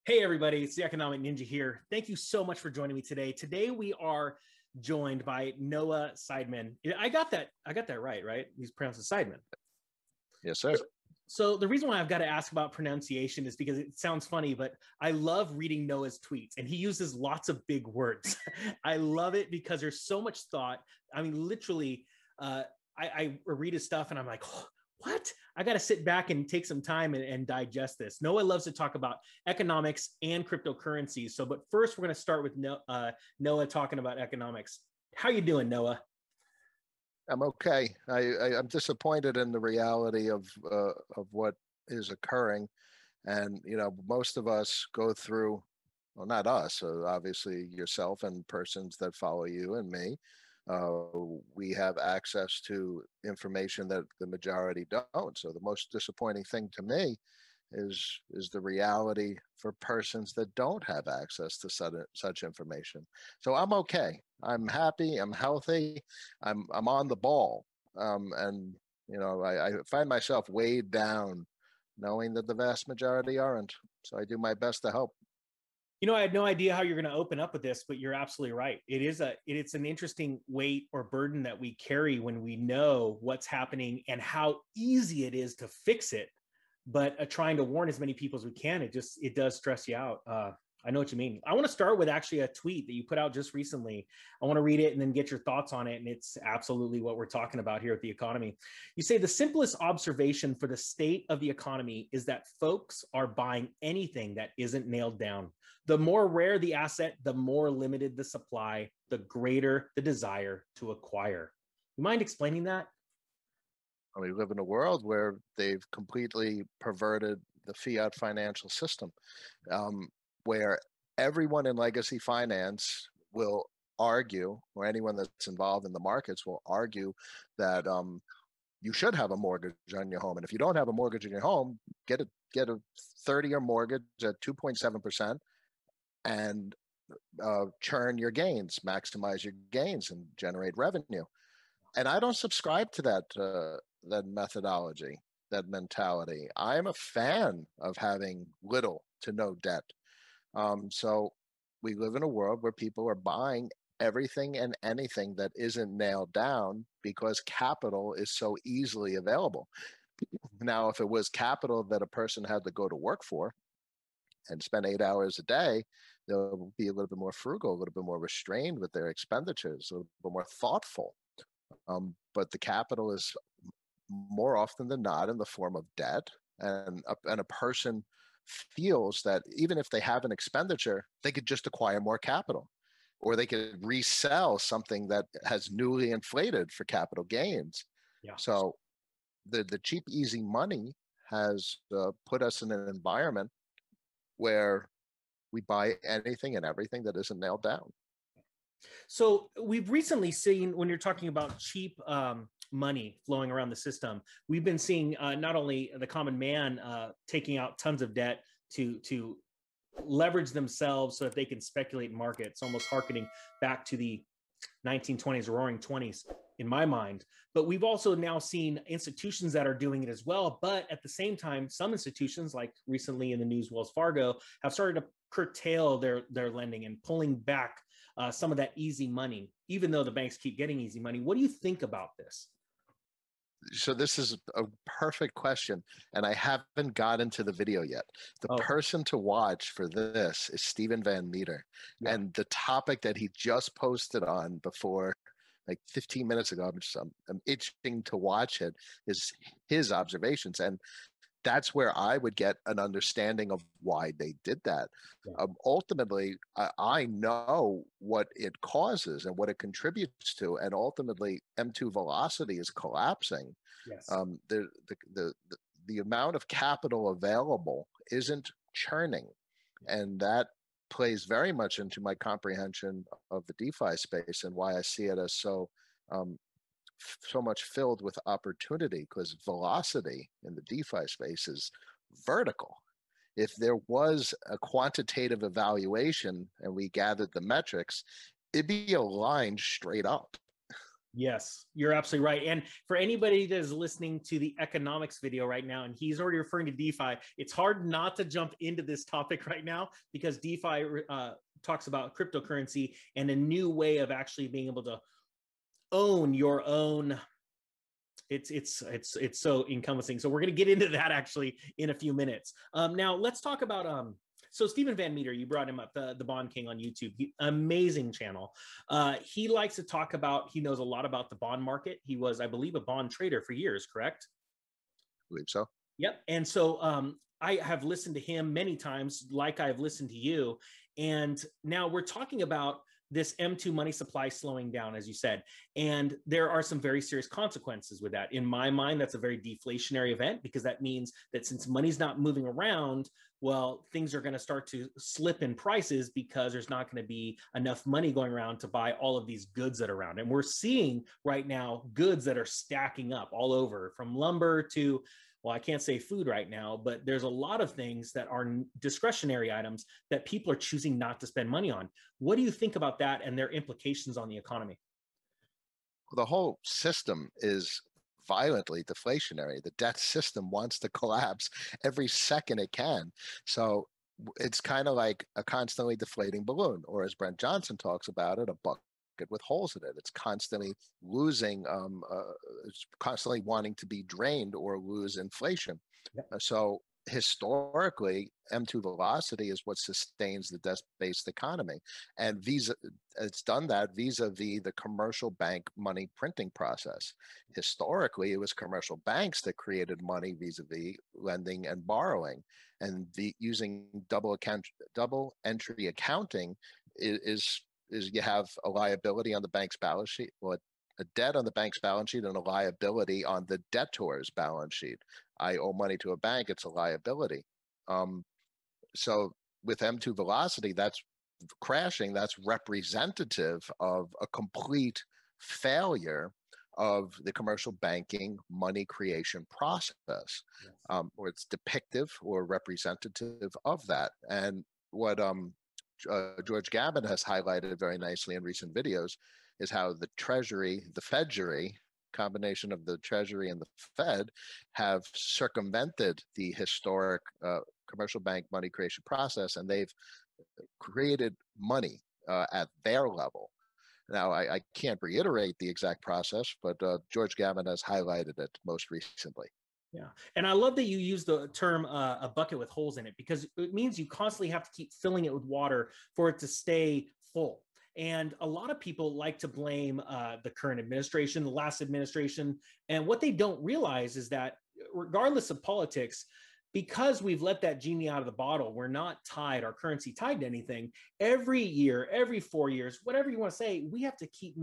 Hey everybody, it's the Economic Ninja here. Thank you so much for joining me today. Today we are joined by Noah Seidman. I got that right? He's pronounced as Seidman. Yes, sir. So the reason why I've got to ask about pronunciation is because it sounds funny, but I love reading Noah's tweets and he uses lots of big words. I love it because there's so much thought. I mean, literally, I read his stuff and I'm like, oh, what? I got to sit back and take some time and digest this. Noah loves to talk about economics and cryptocurrencies. So, but first we're going to start with Noah talking about economics. How you doing, Noah? I'm okay. I'm disappointed in the reality of what is occurring, and most of us go through. Well, not us. Obviously, yourself and persons that follow you and me. We have access to information that the majority don't. So the most disappointing thing to me is the reality for persons that don't have access to such information. So I'm okay. I'm happy. I'm healthy. I'm on the ball. And I find myself weighed down, knowing that the vast majority aren't. So I do my best to help. I had no idea how you're going to open up with this, but you're absolutely right. It's an interesting weight or burden that we carry when we know what's happening and how easy it is to fix it. But trying to warn as many people as we can, it does stress you out. I know what you mean. I want to start with actually a tweet that you put out just recently. I want to read it and then get your thoughts on it. And it's absolutely what we're talking about here at the economy. You say the simplest observation for the state of the economy is that folks are buying anything that isn't nailed down. The more rare the asset, the more limited the supply, the greater the desire to acquire. You mind explaining that? We live in a world where they've completely perverted the fiat financial system, where everyone in legacy finance will argue, or anyone that's involved in the markets will argue that you should have a mortgage on your home. And if you don't have a mortgage on your home, get a 30-year mortgage at 2.7% and churn your gains, maximize your gains, and generate revenue. And I don't subscribe to that methodology, that mentality. I'm a fan of having little to no debt. So we live in a world where people are buying everything and anything that isn't nailed down because capital is so easily available. Now, if it was capital that a person had to go to work for and spend 8 hours a day, they'll be a little bit more frugal, a little bit more restrained with their expenditures, a little bit more thoughtful. But the capital is more often than not in the form of debt, and a person feels that even if they have an expenditure, they could just acquire more capital, or they could resell something that has newly inflated for capital gains. Yeah. So the cheap, easy money has put us in an environment where we buy anything and everything that isn't nailed down. So we've recently seen, when you're talking about cheap money flowing around the system, we've been seeing not only the common man taking out tons of debt to leverage themselves so that they can speculate in markets, almost harkening back to the 1920s, roaring 20s in my mind. But we've also now seen institutions that are doing it as well. But at the same time, some institutions, like recently in the news, Wells Fargo, have started to curtail their lending and pulling back some of that easy money, even though the banks keep getting easy money. What do you think about this? So this is a perfect question, and I haven't gotten to the video yet. The person to watch for this is Stephen Van Meter, and the topic that he just posted on before, like 15 minutes ago, I'm itching to watch it, is his observations. And that's where I would get an understanding of why they did that. Ultimately, I know what it causes and what it contributes to, and ultimately, M2 velocity is collapsing. Yes. The amount of capital available isn't churning, and that plays very much into my comprehension of the DeFi space and why I see it as so much filled with opportunity, because velocity in the DeFi space is vertical. If there was a quantitative evaluation and we gathered the metrics, it'd be a line straight up. Yes, you're absolutely right. And for anybody that is listening to the economics video right now, and he's already referring to DeFi, it's hard not to jump into this topic right now because DeFi talks about cryptocurrency and a new way of actually being able to own your own. It's so encompassing. So we're going to get into that actually in a few minutes. Now let's talk about so Stephen Van Meter, you brought him up, the Bond King on YouTube. Amazing channel. He likes to talk about, he knows a lot about the bond market. He was, I believe, a bond trader for years, correct? I believe so. Yep. And so I have listened to him many times, like I've listened to you. And now we're talking about this M2 money supply slowing down, as you said. And there are some very serious consequences with that. In my mind, that's a very deflationary event because that means that since money's not moving around, well, things are going to start to slip in prices because there's not going to be enough money going around to buy all of these goods that are around. And we're seeing right now goods that are stacking up all over, from lumber to, well, I can't say food right now, but there's a lot of things that are discretionary items that people are choosing not to spend money on. What do you think about that and their implications on the economy? Well, the whole system is violently deflationary. The debt system wants to collapse every second it can. So it's kind of like a constantly deflating balloon, or as Brent Johnson talks about it, a bucket with holes in it. It's constantly losing, it's constantly wanting to be drained or lose inflation. Yep. So historically, M2 velocity is what sustains the debt-based economy. And it's done that vis-a-vis the commercial bank money printing process. Historically, it was commercial banks that created money vis-a-vis lending and borrowing. And using double entry accounting is you have a liability on the bank's balance sheet, well, a debt on the bank's balance sheet and a liability on the debtor's balance sheet. I owe money to a bank, it's a liability. So with M2 velocity, that's crashing, that's representative of a complete failure of the commercial banking money creation process, yes. Or it's depictive or representative of that. And what George Gabbin has highlighted very nicely in recent videos is how the Treasury, the Fedgery, combination of the Treasury and the Fed, have circumvented the historic commercial bank money creation process, and they've created money at their level. Now, I can't reiterate the exact process, but George Gabbin has highlighted it most recently. Yeah. And I love that you use the term a bucket with holes in it, because it means you constantly have to keep filling it with water for it to stay full. And a lot of people like to blame the current administration, the last administration. And what they don't realize is that regardless of politics, because we've let that genie out of the bottle, we're not tied, our currency tied to anything. Every year, every 4 years, whatever you want to say, we have to keep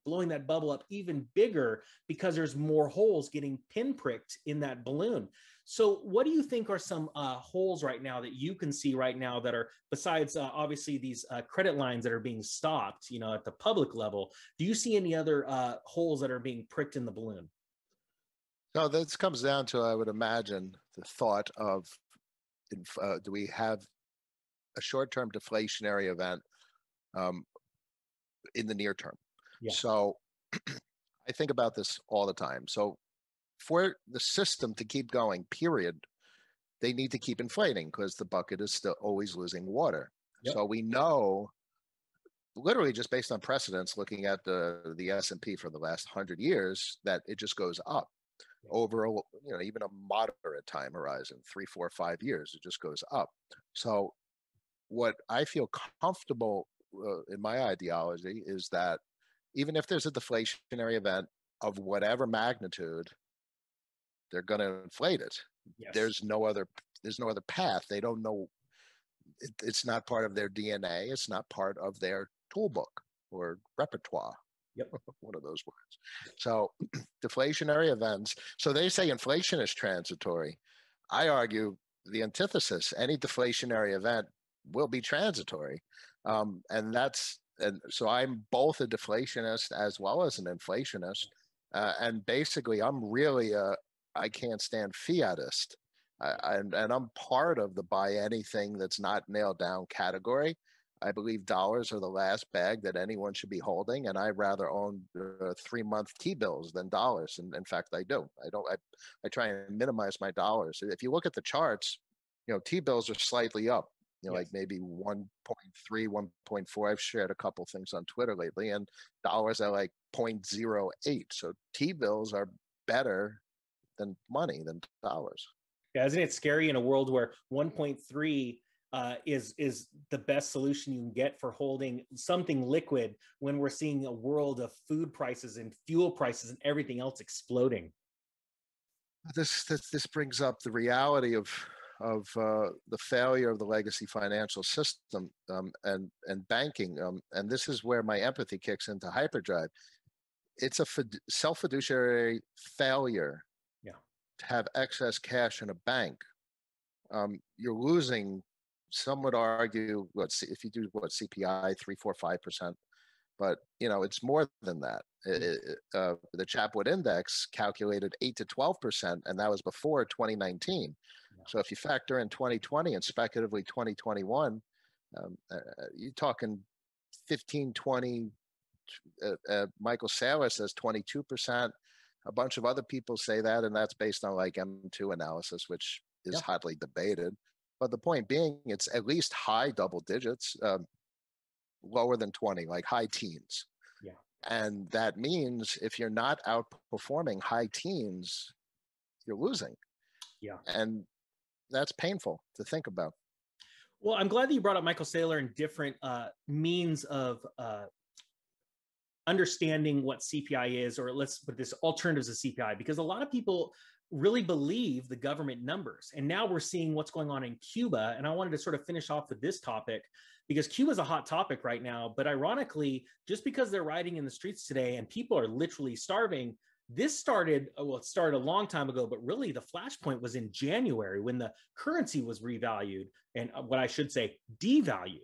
blowing that bubble up even bigger because there's more holes getting pinpricked in that balloon. So what do you think are some holes right now that you can see right now that are, besides obviously these credit lines that are being stopped, at the public level, do you see any other holes that are being pricked in the balloon? No, this comes down to, I would imagine, the thought of, do we have a short-term deflationary event in the near term? Yeah. So I think about this all the time. So for the system to keep going, period, they need to keep inflating because the bucket is still always losing water. Yep. So we know, literally just based on precedents, looking at the S&P for the last 100 years, that it just goes up. Over even a moderate time horizon, 3, 4, 5 years, it just goes up. So what I feel comfortable in my ideology is that even if there's a deflationary event of whatever magnitude, they're going to inflate it. Yes. There's no other path. They don't know. It's not part of their DNA. It's not part of their toolbook or repertoire. Yep. One of those words. So deflationary events. So they say inflation is transitory. I argue the antithesis. Any deflationary event will be transitory. And so I'm both a deflationist as well as an inflationist. And basically I'm really I can't stand fiatist. And I'm part of the buy anything that's not nailed down category. I believe dollars are the last bag that anyone should be holding, and I'd rather own 3-month T-bills than dollars. And in fact, I do. I try and minimize my dollars. If you look at the charts, T-bills are slightly up. Yes. Like maybe 1.3, 1.4. I've shared a couple things on Twitter lately, and dollars are like 0.08. So T-bills are better than money, than dollars. Yeah, isn't it scary in a world where 1.3 is the best solution you can get for holding something liquid when we're seeing a world of food prices and fuel prices and everything else exploding? This brings up the reality of the failure of the legacy financial system and banking, and this is where my empathy kicks into hyperdrive. It's a self-fiduciary failure to have excess cash in a bank. You're losing. Some would argue, if you do CPI 3, 4, 5%, but it's more than that. The Chapwood Index calculated 8 to 12%, and that was before 2019. So if you factor in 2020 and speculatively 2021, you're talking 15, 20. Michael Saylor says 22%. A bunch of other people say that, and that's based on like M2 analysis, which is hotly debated. But the point being, it's at least high double digits, lower than 20, like high teens. Yeah. And that means if you're not outperforming high teens, you're losing. Yeah. And that's painful to think about. Well, I'm glad that you brought up Michael Saylor and different means of understanding what CPI is, or let's put this, alternatives to CPI, because a lot of people really believe the government numbers. And now we're seeing what's going on in Cuba. And I wanted to sort of finish off with this topic because Cuba is a hot topic right now. But ironically, just because they're rioting in the streets today and people are literally starving, this started, well, it started a long time ago, but really the flashpoint was in January when the currency was revalued and what I should say, devalued.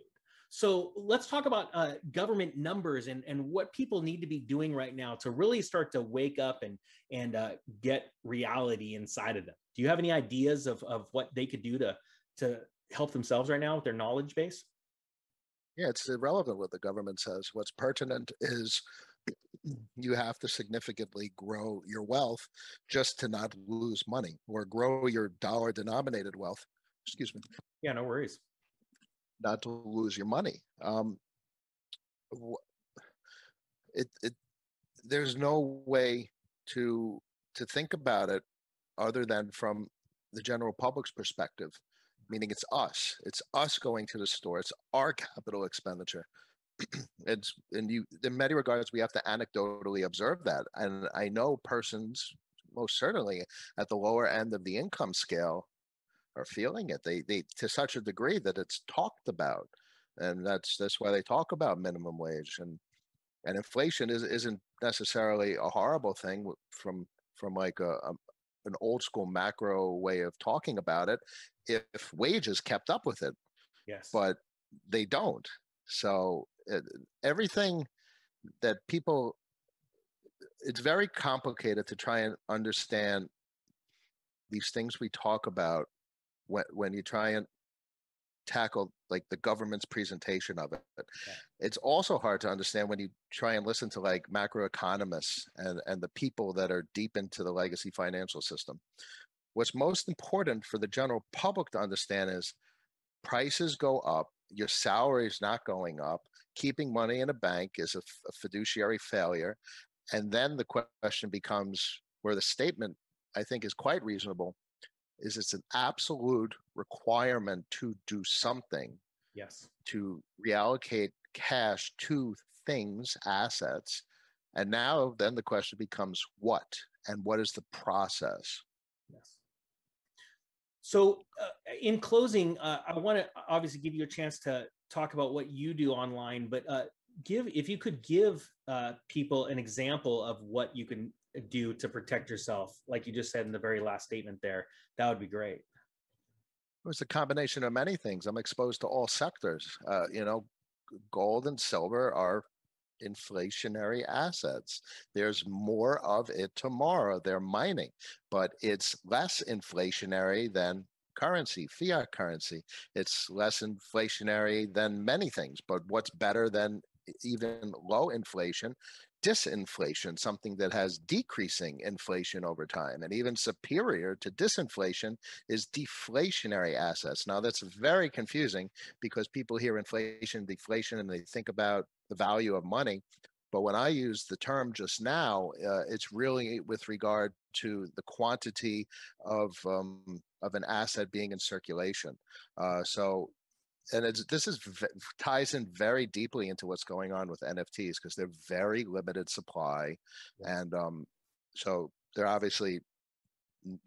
So let's talk about government numbers and what people need to be doing right now to really start to wake up and get reality inside of them. Do you have any ideas of what they could do to help themselves right now with their knowledge base? Yeah, it's irrelevant what the government says. What's pertinent is you have to significantly grow your wealth just to not lose money, or grow your dollar denominated wealth. Excuse me. Yeah, no worries. Not to lose your money. There's no way to think about it other than from the general public's perspective, meaning it's us going to the store, it's our capital expenditure. In many regards, we have to anecdotally observe that, and I know persons, most certainly at the lower end of the income scale, are feeling it. They to such a degree that it's talked about, and that's why they talk about minimum wage, and inflation isn't necessarily a horrible thing from like an old school macro way of talking about it if wages kept up with it. Yes, but they don't. So everything that people, it's very complicated to try and understand these things we talk about when you try and tackle like the government's presentation of it. Okay. It's also hard to understand when you try and listen to like macroeconomists and the people that are deep into the legacy financial system. What's most important for the general public to understand is prices go up, your salary is not going up, keeping money in a bank is a fiduciary failure. And then the question becomes, where the statement I think is quite reasonable, is it's an absolute requirement to do something. Yes. To reallocate cash to things, assets. And now then the question becomes what, and what is the process? Yes. So in closing, I want to obviously give you a chance to talk about what you do online, but if you could give people an example of what you can do to protect yourself, like you just said in the very last statement there, that would be great. It's a combination of many things. I'm exposed to all sectors. Gold and silver are inflationary assets. There's more of it tomorrow. They're mining, but it's less inflationary than currency, fiat currency. It's less inflationary than many things, but what's better than even low inflation? Disinflation, something that has decreasing inflation over time. And even superior to disinflation is deflationary assets. Now, that's very confusing because people hear inflation, deflation, and they think about the value of money. But when I use the term just now, it's really with regard to the quantity of an asset being in circulation. And ties in very deeply into what's going on with NFTs because they're very limited supply, and so they're obviously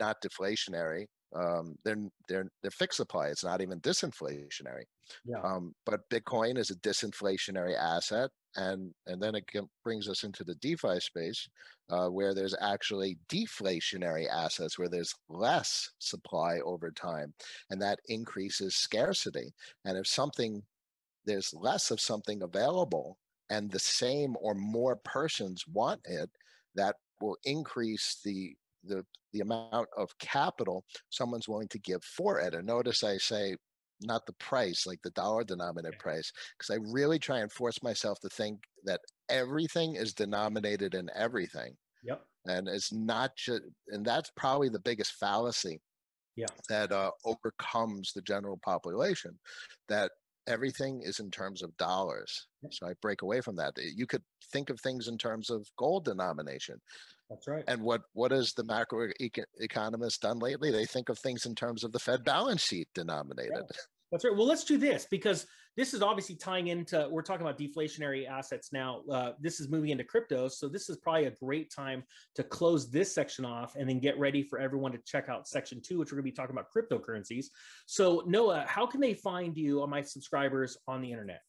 not deflationary. They're fixed supply. It's not even disinflationary. Yeah. But Bitcoin is a disinflationary asset, and then it brings us into the DeFi space, where there's actually deflationary assets, where there's less supply over time, and that increases scarcity. And if there's less of something available, and the same or more persons want it, that will increase the amount of capital someone's willing to give for it. And notice I say not the price, like the dollar denominated price, because I really try and force myself to think that everything is denominated in everything. Yep. And it's not just, and that's probably the biggest fallacy that overcomes the general population, that everything is in terms of dollars. So I break away from that. You could think of things in terms of gold denomination. That's right. And what has the macro economists done lately? They think of things in terms of the Fed balance sheet denominated. Yeah. That's right. Well, let's do this because this is obviously tying into, we're talking about deflationary assets now. This is moving into crypto. So this is probably a great time to close this section off and then get ready for everyone to check out section 2, which we're going to be talking about cryptocurrencies. So Noah, how can they find you, on my subscribers, on the internet?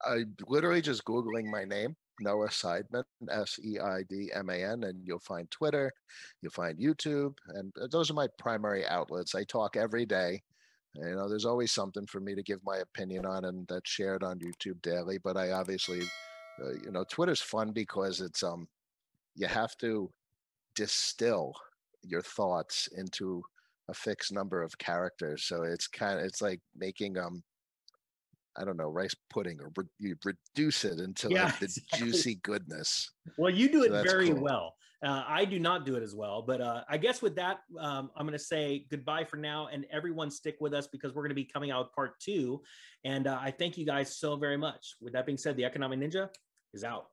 I literally just Googling my name, Noah Seidman, Seidman, and you'll find Twitter, you'll find YouTube, and those are my primary outlets. I talk every day. You know, there's always something for me to give my opinion on, and that's shared on YouTube daily. But I obviously, you know, Twitter's fun because it's you have to distill your thoughts into a fixed number of characters. So it's like making I don't know, rice pudding, or you reduce it into like the juicy goodness. Well, you do it very well. I do not do it as well, but I guess with that, I'm going to say goodbye for now, and everyone stick with us because we're going to be coming out with part 2. And I thank you guys so very much. With that being said, the Economic Ninja is out.